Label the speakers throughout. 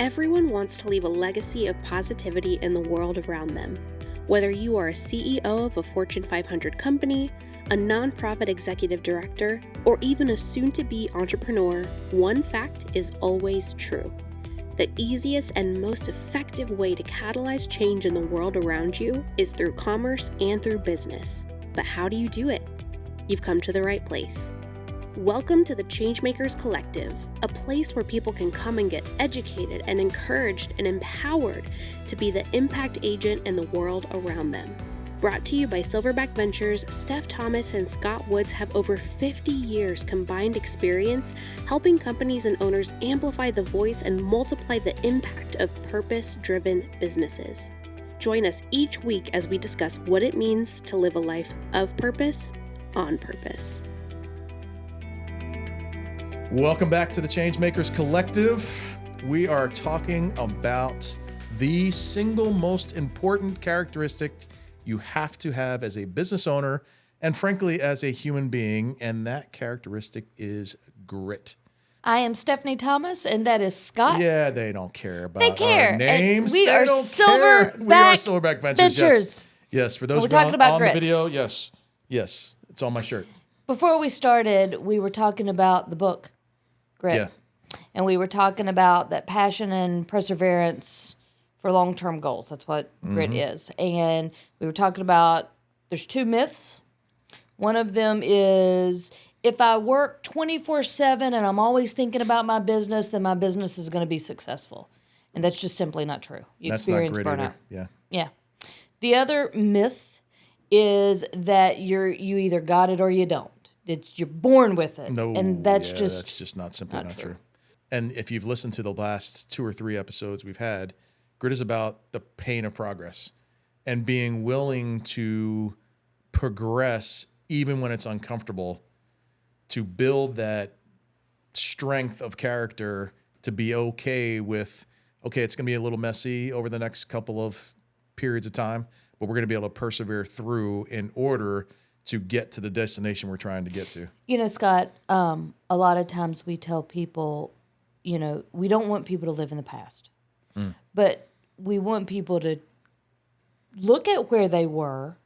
Speaker 1: Everyone wants to leave a legacy of positivity in the world around them. Whether you are a CEO of a Fortune 500 company, a nonprofit executive director, or even a soon-to-be entrepreneur, one fact is always true. The easiest and most effective way to catalyze change in the world around you is through commerce and through business. But how do you do it? You've come to the right place. Welcome to the Changemakers Collective, a place where people can come and get educated and encouraged and empowered to be the impact agent in the world around them. Brought to you by Silverback Ventures, Steff Thomas and Scott Woods have over 50 years combined experience helping companies and owners amplify the voice and multiply the impact of purpose-driven businesses. Join us each week as we discuss what it means to live a life of purpose on purpose.
Speaker 2: Welcome back to the Changemakers Collective. We are talking about the single most important characteristic you have to have as a business owner and frankly as a human being, and that characteristic is grit.
Speaker 3: I am Stephanie Thomas, and that is Scott.
Speaker 2: Yeah, they don't care about
Speaker 3: they care.
Speaker 2: our names.
Speaker 3: We are
Speaker 2: Silverback. We are Silverback Ventures. Yes, for those
Speaker 3: we're talking about
Speaker 2: on
Speaker 3: grit.
Speaker 2: The video, yes, it's on my shirt.
Speaker 3: Before we started, we were talking about the book, Grit.
Speaker 2: Yeah.
Speaker 3: And we were talking about that passion and perseverance for long-term goals. That's what grit is. And we were talking about there's two myths. One of them is if I work 24/7 and I'm always thinking about my business, then my business is going to be successful. And that's just simply not true. You experience
Speaker 2: not grit
Speaker 3: burnout.
Speaker 2: either.
Speaker 3: Yeah. The other myth is that you either got it or you don't. You're born with it.
Speaker 2: No,
Speaker 3: and that's
Speaker 2: just not simply not true. And if you've listened to the last 2 or 3 episodes we've had, grit is about the pain of progress and being willing to progress even when it's uncomfortable, to build that strength of character, to be okay with, it's going to be a little messy over the next couple of periods of time, but we're going to be able to persevere through in order to get to the destination we're trying to get to.
Speaker 3: You know, Scott, a lot of times we tell people, we don't want people to live in the past, but we want people to look at where they were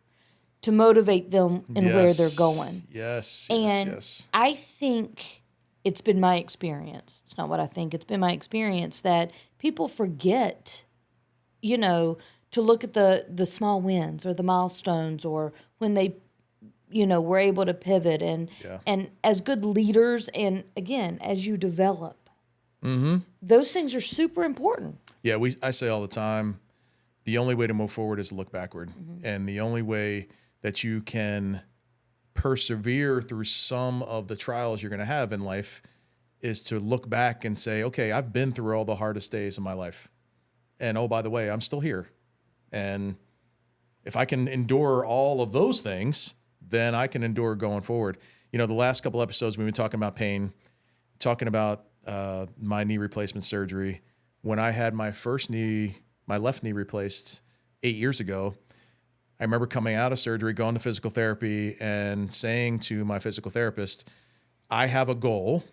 Speaker 3: to motivate them in where they're going.
Speaker 2: Yes.
Speaker 3: I think it's been my experience. It's not what I think. It's been my experience that people forget, to look at the small wins or the milestones or when they we're able to pivot and as good leaders and again, as you develop, those things are super important.
Speaker 2: Yeah, I say all the time, the only way to move forward is to look backward. And the only way that you can persevere through some of the trials you're going to have in life is to look back and say, okay, I've been through all the hardest days of my life. And oh, by the way, I'm still here. And if I can endure all of those things, then I can endure going forward. The last couple episodes we've been talking about pain, talking about my knee replacement surgery. When I had my left knee replaced 8 years ago, I remember coming out of surgery, going to physical therapy and saying to my physical therapist, I have a goal,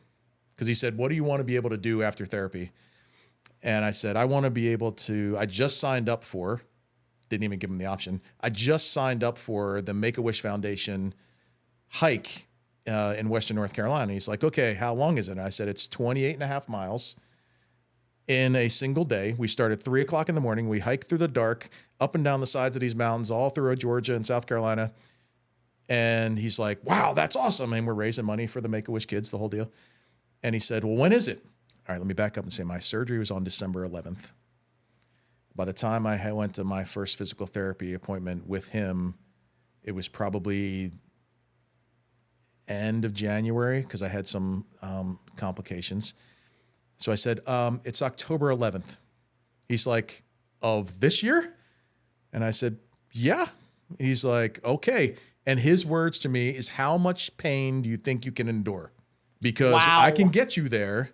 Speaker 2: because he said, what do you want to be able to do after therapy? And I said, I want to be able to, I just signed up for, didn't even give him the option. I just signed up for the Make-A-Wish Foundation hike in Western North Carolina. He's like, okay, how long is it? And I said, it's 28 and a half miles in a single day. We start at 3 o'clock in the morning. We hike through the dark, up and down the sides of these mountains, all through Georgia and South Carolina. And he's like, wow, that's awesome. And we're raising money for the Make-A-Wish kids, the whole deal. And he said, well, when is it? All right, let me back up and say my surgery was on December 11th. By the time I went to my first physical therapy appointment with him, it was probably end of January because I had some complications. So I said, it's October 11th. He's like, of this year? And I said, yeah. He's like, okay. And his words to me is, how much pain do you think you can endure? Because I can get you there,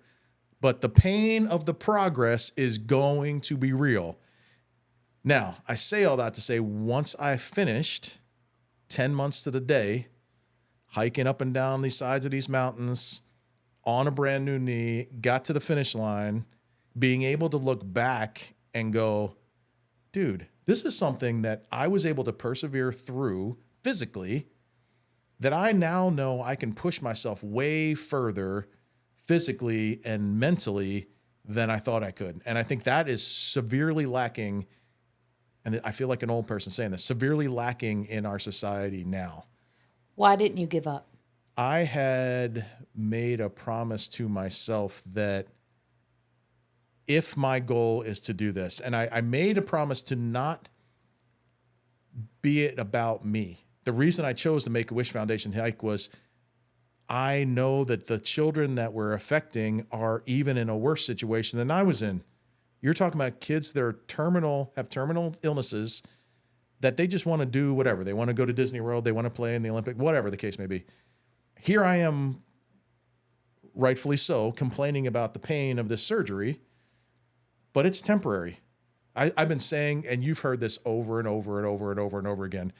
Speaker 2: but the pain of the progress is going to be real. Now, I say all that to say, once I finished 10 months to the day, hiking up and down the sides of these mountains on a brand new knee, got to the finish line, being able to look back and go, dude, this is something that I was able to persevere through physically, that I now know I can push myself way further physically and mentally than I thought I could. And I think that is severely lacking. And I feel like an old person saying this, severely lacking in our society now.
Speaker 3: Why didn't you give up?
Speaker 2: I had made a promise to myself that if my goal is to do this, and I made a promise to not be it about me. The reason I chose the Make-A-Wish Foundation hike was I know that the children that we're affecting are even in a worse situation than I was in. You're talking about kids that are have terminal illnesses, that they just want to do whatever. They want to go to Disney World. They want to play in the Olympic, whatever the case may be. Here I am, rightfully so, complaining about the pain of this surgery, but it's temporary. I've been saying, and you've heard this over and over and over and over and over again.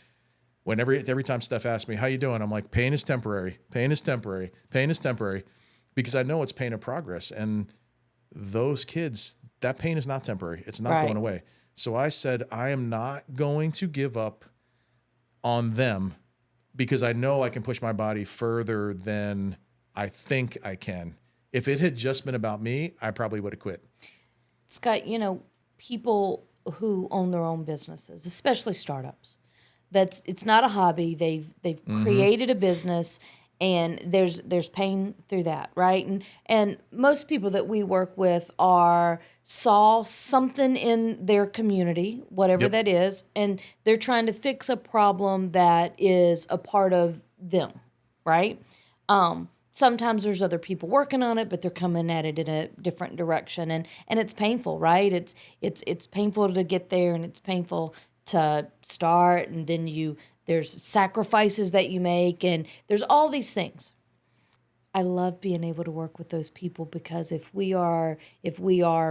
Speaker 2: Every time Steff asks me, how you doing? I'm like, pain is temporary. Pain is temporary. Pain is temporary. Because I know it's pain of progress. And those kids, that pain is not temporary. It's not going away. So I said, I am not going to give up on them because I know I can push my body further than I think I can. If it had just been about me, I probably would have quit.
Speaker 3: Scott, people who own their own businesses, especially startups, it's not a hobby. They've created a business, and there's pain through that, right? And most people that we work with saw something in their community, whatever that is, and they're trying to fix a problem that is a part of them, right? Sometimes there's other people working on it, but they're coming at it in a different direction, and it's painful, right? It's painful to get there, and it's painful to start, and then there's sacrifices that you make, and there's all these things. I love being able to work with those people because if we are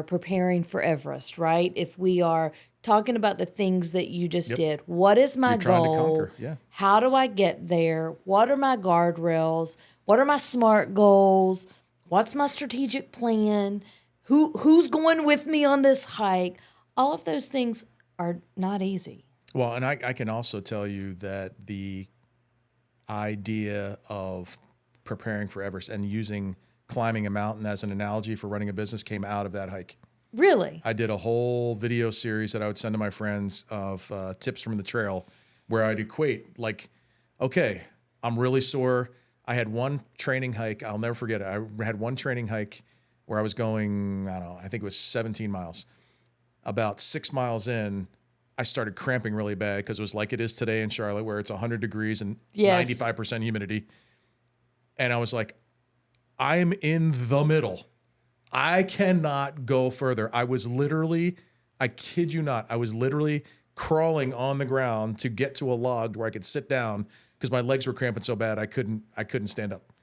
Speaker 3: preparing for Everest, right? If we are talking about the things that you just did, what is my goal? How do I get there? What are my guardrails? What are my SMART goals? What's my strategic plan? Who's going with me on this hike? All of those things are not easy.
Speaker 2: Well, and I can also tell you that the idea of preparing for Everest and using climbing a mountain as an analogy for running a business came out of that hike.
Speaker 3: Really?
Speaker 2: I did a whole video series that I would send to my friends of tips from the trail where I'd equate like, okay, I'm really sore. I had one training hike. I'll never forget it. I had one training hike where I was going, I don't know, I think it was 17 miles. About 6 miles in, I started cramping really bad because it was like it is today in Charlotte where it's 100 degrees and 95% humidity. And I was like, I'm in the middle. I cannot go further. I was literally, I kid you not, I was literally crawling on the ground to get to a log where I could sit down because my legs were cramping so bad I couldn't stand up.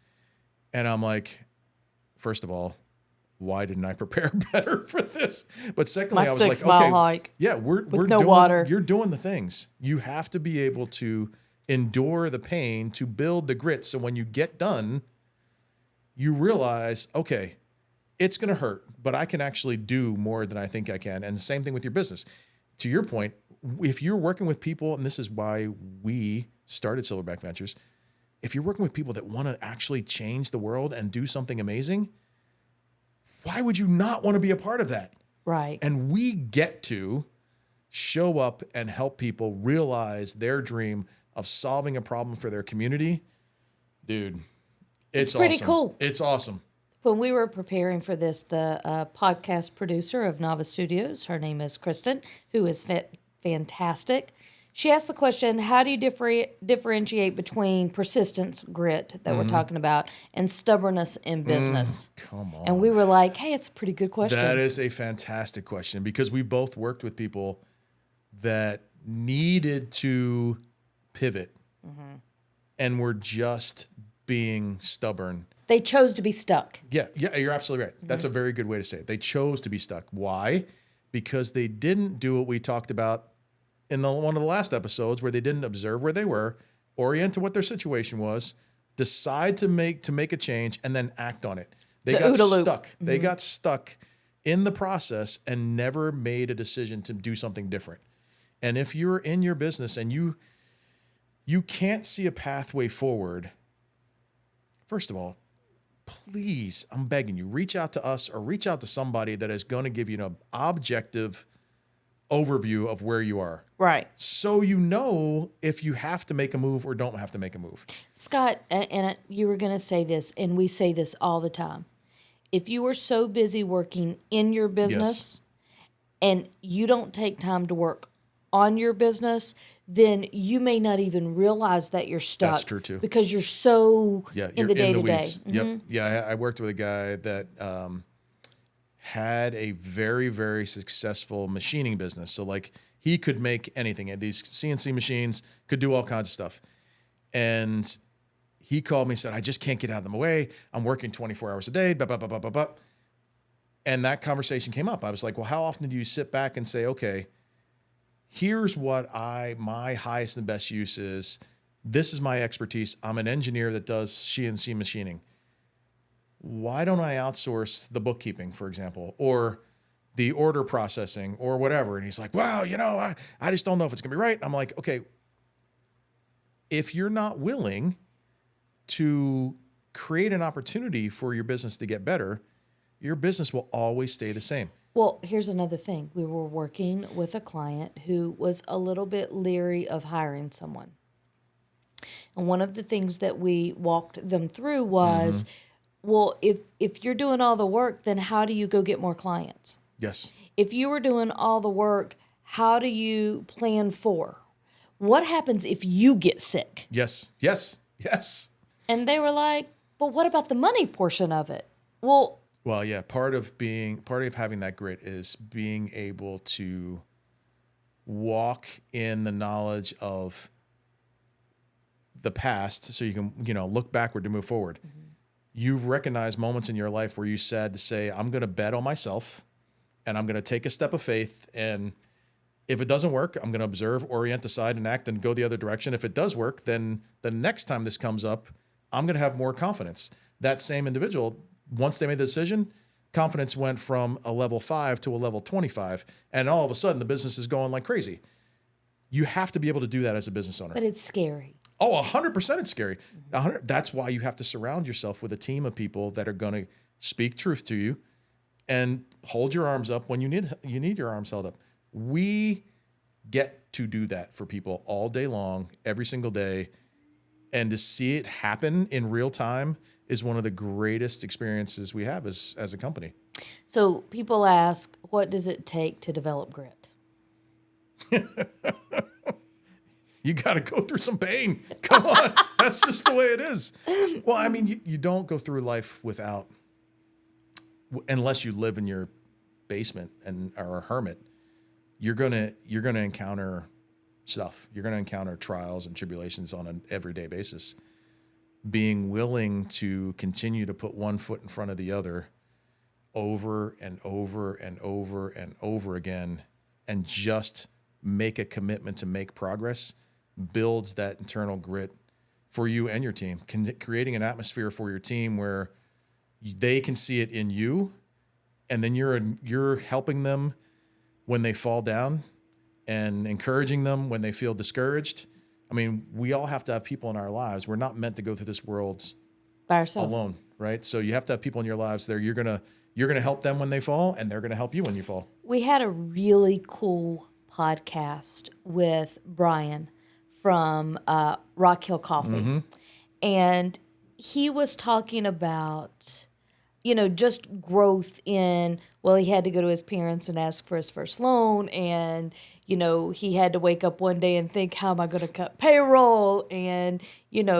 Speaker 2: And I'm like, first of all, why didn't I prepare better for this? But secondly, I was like, okay,
Speaker 3: hike
Speaker 2: yeah, we're
Speaker 3: no
Speaker 2: doing,
Speaker 3: water.
Speaker 2: You're doing the things. You have to be able to endure the pain to build the grit. So when you get done, you realize, okay, it's going to hurt, but I can actually do more than I think I can. And the same thing with your business. To your point, if you're working with people, and this is why we started Silverback Ventures, if you're working with people that want to actually change the world and do something amazing, why would you not want to be a part of that?
Speaker 3: Right.
Speaker 2: And we get to show up and help people realize their dream of solving a problem for their community. Dude, it's
Speaker 3: pretty
Speaker 2: awesome.
Speaker 3: cool.
Speaker 2: It's awesome.
Speaker 3: When we were preparing for this, the podcast producer of Nava Studios, her name is Kristen, who is fantastic. She asked the question, how do you differentiate between persistence, grit that we're talking about, and stubbornness in business?
Speaker 2: Come on.
Speaker 3: And we were like, hey, it's a pretty good question.
Speaker 2: That is a fantastic question because we both worked with people that needed to pivot and were just being stubborn.
Speaker 3: They chose to be stuck.
Speaker 2: Yeah, you're absolutely right. That's a very good way to say it. They chose to be stuck. Why? Because they didn't do what we talked about in one of the last episodes where they didn't observe where they were, orient to what their situation was, decide to make a change, and then act on it. They got stuck. They got stuck in the process and never made a decision to do something different. And if you're in your business and you can't see a pathway forward, first of all, please, I'm begging you, reach out to us or reach out to somebody that is going to give you an objective overview of where you are.
Speaker 3: Right.
Speaker 2: So you know if you have to make a move or don't have to make a move.
Speaker 3: Scott, and you were going to say this, and we say this all the time. If you are so busy working in your business and you don't take time to work on your business, then you may not even realize that you're stuck.
Speaker 2: That's true too.
Speaker 3: Because you're so in the day-to-day.
Speaker 2: Weeds. Yep. Yeah, I worked with a guy that had a very, very successful machining business. So like he could make anything. And these CNC machines could do all kinds of stuff. And he called me and said, I just can't get out of the way. I'm working 24 hours a day, blah, blah, blah, blah, blah, blah. And that conversation came up. I was like, well, how often do you sit back and say, okay, here's what my highest and best use is. This is my expertise. I'm an engineer that does CNC machining. Why don't I outsource the bookkeeping, for example, or the order processing or whatever? And he's like, well, I just don't know if it's going to be right. I'm like, okay, if you're not willing to create an opportunity for your business to get better, your business will always stay the same.
Speaker 3: Well, here's another thing. We were working with a client who was a little bit leery of hiring someone. And one of the things that we walked them through was, well, if you're doing all the work, then how do you go get more clients?
Speaker 2: Yes.
Speaker 3: If you were doing all the work, how do you plan for? What happens if you get sick?
Speaker 2: Yes.
Speaker 3: And they were like, but what about the money portion of it? Well,
Speaker 2: yeah, part of having that grit is being able to walk in the knowledge of the past so you can, look backward to move forward. Mm-hmm. You've recognized moments in your life where you said to say, I'm going to bet on myself and I'm going to take a step of faith. And if it doesn't work, I'm going to observe, orient, decide, and act and go the other direction. If it does work, then the next time this comes up, I'm going to have more confidence. That same individual, once they made the decision, confidence went from a level 5 to a level 25. And all of a sudden, the business is going like crazy. You have to be able to do that as a business owner.
Speaker 3: But it's scary.
Speaker 2: Oh, 100% it's scary. 100, that's why you have to surround yourself with a team of people that are going to speak truth to you and hold your arms up when you need your arms held up. We get to do that for people all day long, every single day. And to see it happen in real time is one of the greatest experiences we have as a company.
Speaker 3: So people ask, what does it take to develop grit?
Speaker 2: You got to go through some pain. Come on. That's just the way it is. Well, I mean, you don't go through life without, unless you live in your basement and are a hermit, you're going to encounter stuff. You're going to encounter trials and tribulations on an everyday basis. Being willing to continue to put one foot in front of the other over and over and over and over again, and just make a commitment to make progress builds that internal grit for you and your team, creating an atmosphere for your team where they can see it in you, and then you're helping them when they fall down and encouraging them when they feel discouraged. I mean, we all have to have people in our lives. We're not meant to go through this world
Speaker 3: by ourselves
Speaker 2: alone, right? So you have to have people in your lives there. You're gonna help them when they fall, and they're gonna help you when you fall.
Speaker 3: We had a really cool podcast with Brian from Rock Hill Coffee, and he was talking about, just growth in, well, he had to go to his parents and ask for his first loan, and he had to wake up one day and think, how am I going to cut payroll? And,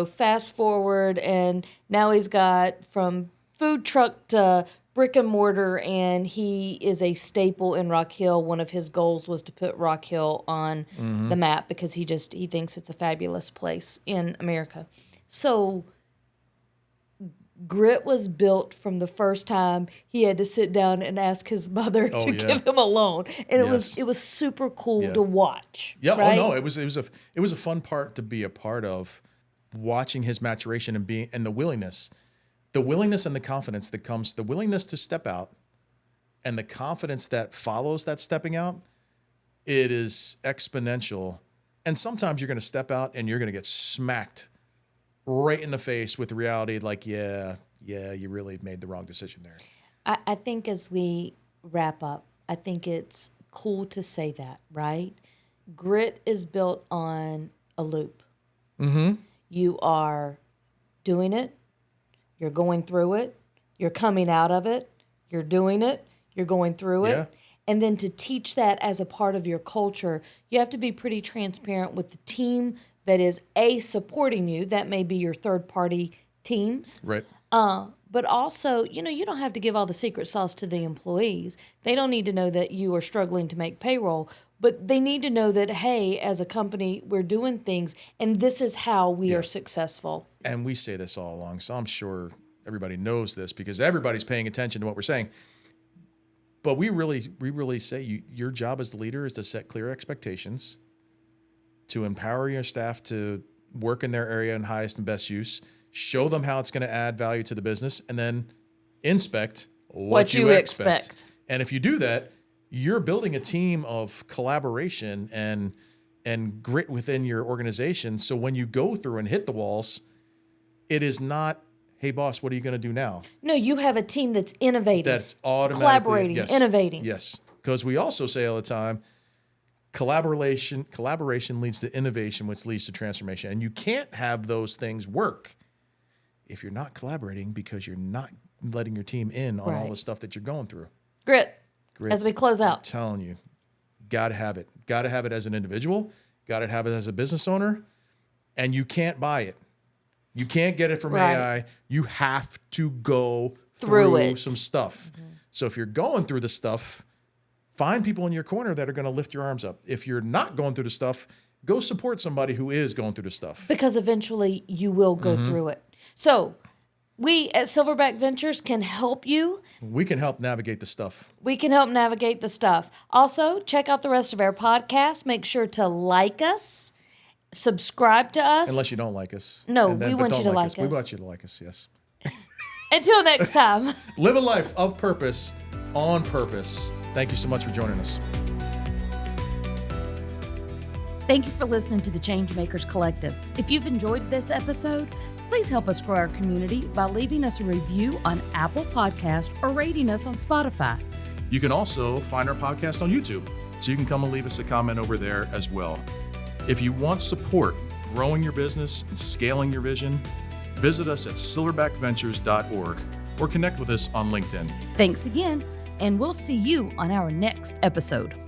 Speaker 3: fast forward, and now he's got from food truck to brick and mortar, and he is a staple in Rock Hill. One of his goals was to put Rock Hill on the map because he thinks it's a fabulous place in America. So grit was built from the first time he had to sit down and ask his mother to give him a loan, and it was super cool to watch.
Speaker 2: Yeah,
Speaker 3: right?
Speaker 2: Oh no, it was a fun part to be a part of, watching his maturation and the willingness and the confidence that comes, the willingness to step out and the confidence that follows that stepping out, it is exponential. And sometimes you're going to step out and you're going to get smacked right in the face with the reality, like, yeah, you really made the wrong decision there.
Speaker 3: I think as we wrap up, I think it's cool to say that, right? Grit is built on a loop.
Speaker 2: Mm-hmm.
Speaker 3: You are doing it, you're going through it, you're coming out of it, you're doing it, you're going through it.
Speaker 2: Yeah.
Speaker 3: And then to teach that as a part of your culture, you have to be pretty transparent with the team that is supporting you. That may be your third party teams.
Speaker 2: Right.
Speaker 3: But also, you don't have to give all the secret sauce to the employees. They don't need to know that you are struggling to make payroll, but they need to know that, hey, as a company, we're doing things, and this is how we are successful.
Speaker 2: And we say this all along, so I'm sure everybody knows this because everybody's paying attention to what we're saying. But we really say your job as the leader is to set clear expectations, to empower your staff to work in their area in highest and best use, show them how it's going to add value to the business, and then inspect what you expect. And if you do that, you're building a team of collaboration and grit within your organization. So when you go through and hit the walls, it is not, hey, boss, what are you going to do now?
Speaker 3: No, you have a team that's innovating.
Speaker 2: That's automatically
Speaker 3: collaborating, innovating.
Speaker 2: Yes, because we also say all the time, collaboration leads to innovation, which leads to transformation. And you can't have those things work if you're not collaborating because you're not letting your team in on all the stuff that you're going through.
Speaker 3: Grit. As we close out.
Speaker 2: I'm telling you, got to have it. Got to have it as an individual. Got to have it as a business owner. And you can't buy it. You can't get it from AI. You have to go through some stuff. Mm-hmm. So if you're going through the stuff, find people in your corner that are going to lift your arms up. If you're not going through the stuff, go support somebody who is going through the stuff. Because
Speaker 3: eventually you will go through it. So we at Silverback Ventures can help you.
Speaker 2: We can help navigate the stuff.
Speaker 3: Also, check out the rest of our podcast. Make sure to like us, subscribe to us.
Speaker 2: Unless you don't like us.
Speaker 3: No, we want you to like us.
Speaker 2: We want you to like us, yes.
Speaker 3: Until next time.
Speaker 2: Live a life of purpose, on purpose. Thank you so much for joining us.
Speaker 3: Thank you for listening to the Changemakers Collective. If you've enjoyed this episode, please help us grow our community by leaving us a review on Apple Podcast or rating us on Spotify.
Speaker 2: You can also find our podcast on YouTube, so you can come and leave us a comment over there as well. If you want support growing your business and scaling your vision, visit us at silverbackventures.org or connect with us on LinkedIn.
Speaker 3: Thanks again, and we'll see you on our next episode.